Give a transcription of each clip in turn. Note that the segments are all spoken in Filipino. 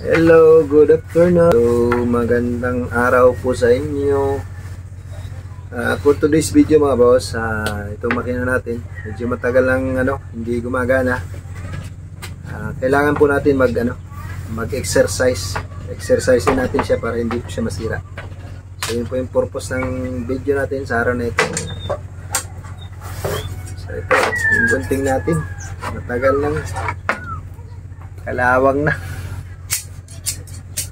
Hello, good afternoon. So, magandang araw po sa inyo. For today's video mga boss, itong makina natin, medyo matagal lang hindi gumagana. Kailangan po natin mag-exercise. Exercisein natin siya para hindi po siya masira. So, yun po yung purpose ng video natin sa araw na ito. So, ito, yung gunting natin. Matagal lang. Kalawang na.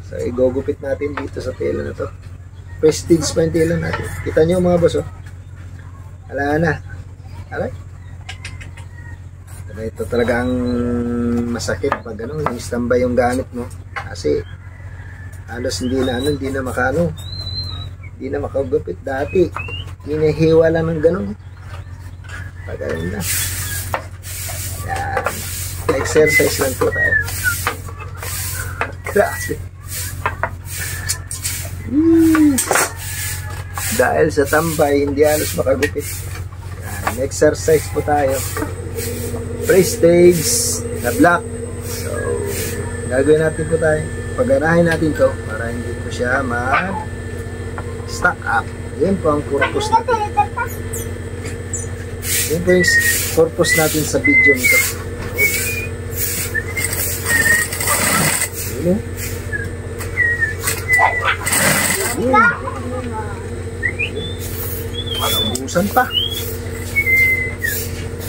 So, igugupit natin dito sa tela na to. Prestige pa yung tela natin. Kita nyo mga boss, oh. Wala na. Alright. Ito talaga ang masakit pag yung standby yung gamit mo. Kasi, halos hindi na makagupit dati. Hinihiwa lang ng ganun. Pag na. Yan. Exercise lang po tayo. Grabe. Dahil sa tambay, hindi halos makagupit. Yan, exercise po tayo. Prestige na black. So, gagawin natin po tayo. Paganahin natin to para hindi po siya mag-stack up. Yan po ang purpose natin. Yan po yung purpose natin sa video nito. Yan. Naubusan pa.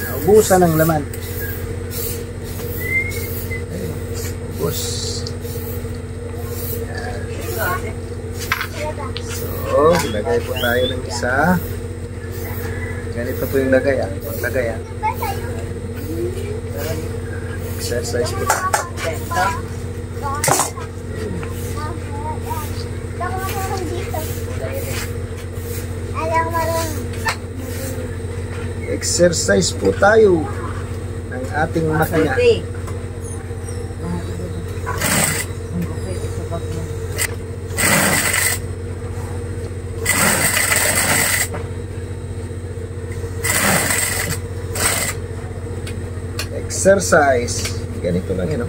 Naubusan ng laman. Ubus. So, lagay po tayo ng isa. Ganito po yung lagay. Paglagay. Exercise po. Exercise po tayo ng ating makina. Exercise. Ganito lang yun.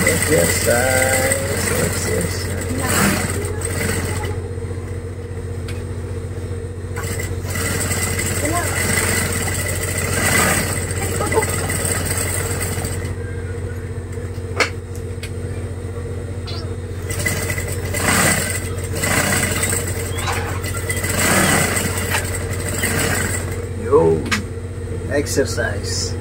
Exercise. Exercise.